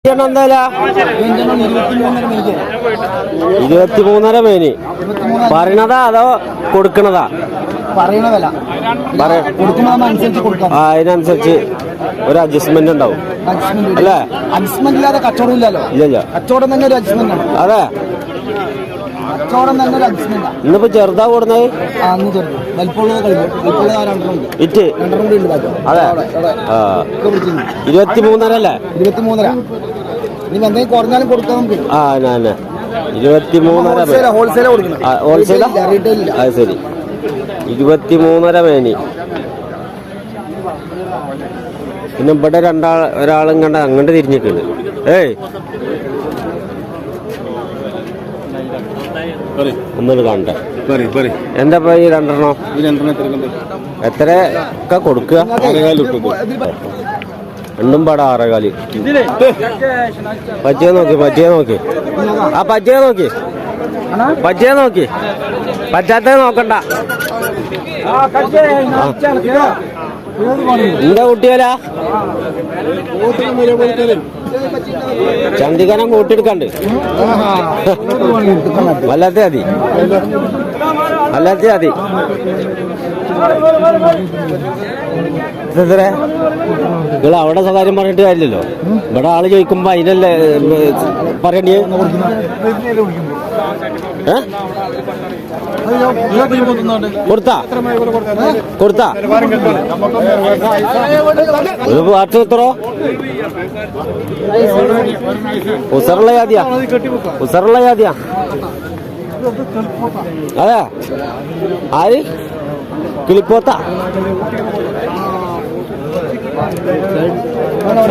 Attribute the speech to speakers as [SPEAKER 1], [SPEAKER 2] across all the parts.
[SPEAKER 1] 23.5 മേനി പറയണതാ അതോ കൊടുക്കണതാ? അതിനനുസരിച്ച് ഒരു അഡ്ജസ്റ്റ്മെന്റ് ഉണ്ടാവും അല്ലേ?
[SPEAKER 2] അഡ്ജസ്റ്റ്മെന്റ് ഇല്ലാതെ കച്ചവടം ഇല്ലല്ലോ.
[SPEAKER 1] ഇല്ല,
[SPEAKER 2] കച്ചവടം തന്നെ ഒരു അഡ്ജസ്റ്റ്മെന്റ് ആണ്.
[SPEAKER 1] അതെ,
[SPEAKER 2] കച്ചവടം തന്നെ ഒരു അഡ്ജസ്റ്റ്മെന്റ് ആണ്.
[SPEAKER 1] ഇന്നിപ്പോ ചെറുതാ കൂടുന്നത്.
[SPEAKER 2] അന്ന് ചെറുത്
[SPEAKER 1] ഇറ്റ് അതെ. 23.5 അല്ലേ?
[SPEAKER 2] 23.5. ഇനി എന്തെങ്കിലും കുറഞ്ഞാലും കൊടുക്കാം നമുക്ക്.
[SPEAKER 1] 23.5
[SPEAKER 2] ഹോൾസെയിൽ കൊടുക്കണം.
[SPEAKER 1] ഹോൾസെയിലാ? അത് ശരി. 23.5 മേനി. പിന്നെ ഇവിടെ ഒരാളും കണ്ട അങ്ങോട്ട് തിരിഞ്ഞിട്ടുണ്ട്. ഒന്നും കാണട്ടെ. എന്താ ഈ രണ്ടെണ്ണം എത്ര ഒക്കെ കൊടുക്കുക? രണ്ടും പാടാ 6.25. പറ്റിയ നോക്കി പറ്റാത്ത നോക്കണ്ട. എന്താ കുട്ടിയല്ല ചന്തികനം കൂട്ടിയെടുക്കണ്ട്. വല്ലാത്ത മതി. നിങ്ങൾ അവിടെ സ്വകാര്യം പറഞ്ഞിട്ട് കാര്യമില്ലല്ലോ. ഇവിടെ ആള് ചോദിക്കുമ്പോ അതിനല്ലേ പറയണ്ടേ? കൊടുത്താ ഒരു പാട്ട് എത്രോ ഉസറുള്ള ജാതിയാ. അതെ, ആര് കിളിപ്പോത്ത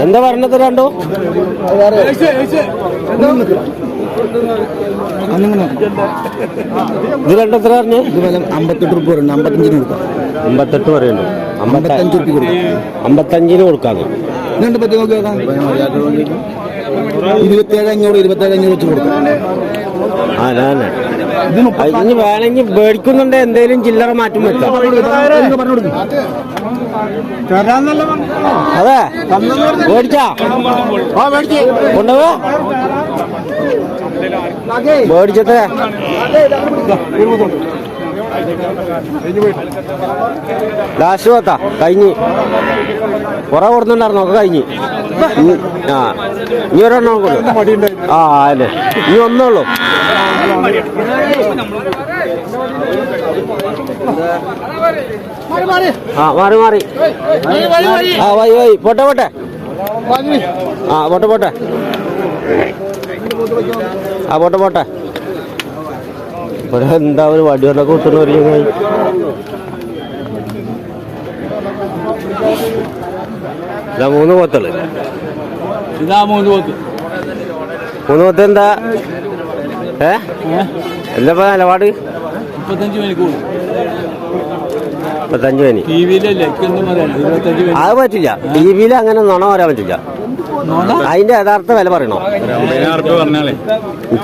[SPEAKER 1] എന്താ പറഞ്ഞത്? രണ്ടോ ഇത് രണ്ടെത്ര പറഞ്ഞു?
[SPEAKER 2] 58 രൂപ 55 കൊടുക്കാം.
[SPEAKER 1] 58 പറയുന്നുണ്ട്. 55 കൊടുക്കാന്ന്.
[SPEAKER 2] 27,500 വെച്ച് കൊടുക്കാം.
[SPEAKER 1] ഇനി വേണമെങ്കിൽ മേടിക്കുന്നുണ്ട്. എന്തേലും ചില്ലറ മാറ്റം വെക്കാം. അതെ, മേടിച്ചാ കൊണ്ടുപോവാ. മേടിച്ചത്രേ ലാസ്റ്റ് പത്താ കഴിഞ്ഞ് കുറെ കൊടുത്തുണ്ടായിരുന്നു. ഒക്കെ കഴിഞ്ഞ്. ഇനി ഒരെണ്ണം അല്ലേ? ഇനി ഒന്നുള്ളൂ. മാറി വൈ പോട്ടെ പോട്ടെ ഇവിടെ എന്താ ഒരു വടിയൊക്കെ കുത്തുന്ന ഒരു ഇതാ 3 പോത്തുള്ളു. 3 പോത്ത് എന്താ എന്താ നിലപാട്? 35 മേനി. അത് പറ്റില്ല. ടിവിയിൽ അങ്ങനെ നുണ പറയാൻ പറ്റില്ല. അതിന്റെ യഥാർത്ഥ വില പറയണോ?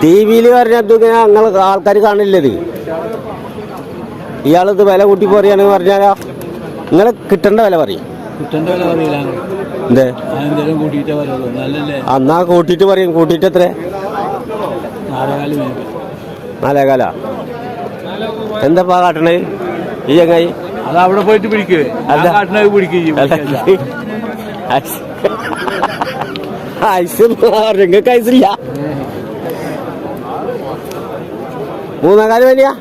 [SPEAKER 1] ടിവിയിൽ പറഞ്ഞത് ഇങ്ങനെ നിങ്ങൾ ആൾക്കാർ കാണില്ലത്. ഇയാളിത് വില കൂട്ടി പറയാണെന്ന് പറഞ്ഞാലോ നിങ്ങളെ കിട്ടേണ്ട വില പറയും. എന്തേ എന്നാ കൂട്ടിയിട്ട് പറയും. കൂട്ടിയിട്ട് എത്ര? 4.25. എന്താ കാട്ടണേ ഈ ചങ്ങായി?
[SPEAKER 3] അത് അവിടെ പോയിട്ട് പിടിക്കേ
[SPEAKER 1] നിങ്ങൾക്ക് ഐസില്ല. 3.25 വേനിയാ?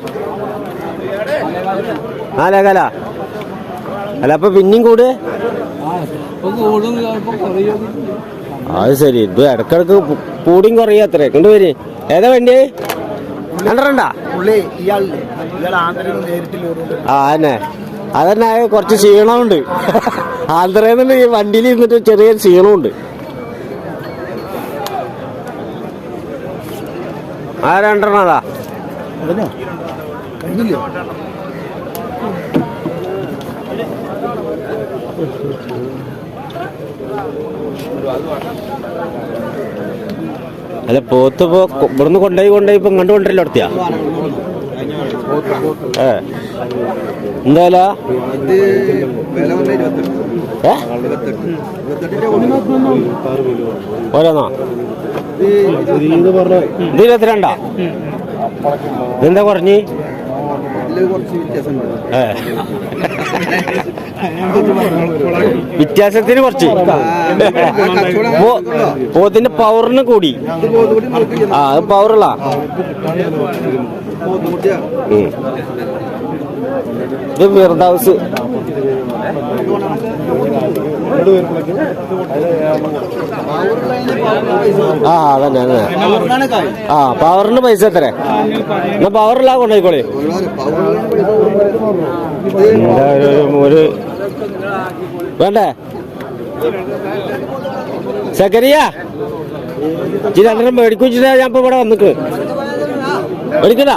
[SPEAKER 1] 4.25 അല്ല. അപ്പൊ പിന്നെയും കൂട്. അത് ശരി. ഇത് ഇടക്കിടക്ക് കൂടിയും കുറയും. അത്രേ കൊണ്ടുവരി. ഏതാ വേണ്ടി? കണ്ടറണ്ടാ? അതന്നെ കുറച്ച് ക്ഷീണമുണ്ട്. ആന്ധ്രയിൽ നിന്ന് ഈ വണ്ടിയിൽ ഇരുന്നിട്ട് ചെറിയ ക്ഷീണമുണ്ട്. രണ്ടെണ്ണം അതാ. അല്ല പോത്ത് ഇപ്പൊ ഇവിടുന്ന് കൊണ്ടുപോയി ഇപ്പൊ ഇങ്ങോട്ട് കൊണ്ടുവരില്ല. അടുത്തിയാ എന്താ വില? ഏ ഓരോന്നോ? ഇത് 22. ഇതെന്താ കുറഞ്ഞ്? വ്യത്യാസത്തിന് കുറച്ച് പോത്തിന്റെ പവറിന് കൂടി. ആ അത് പവറുള്ള ഇത് വെറുതാവസ്. ആ അതന്നെ അതന്നെ. ആ പവറിന് പൈസ എത്ര? എന്നാ പവറിലാ കൊണ്ടുപോയിക്കോളി. എന്താ ഒരു വേണ്ടേ സക്കരിയ രണ്ടെണ്ണം മേടിക്കും വെച്ചിട്ടാ ഞാൻ ഇപ്പൊ ഇവിടെ വന്നിട്ട് മേടിക്കണ്ട.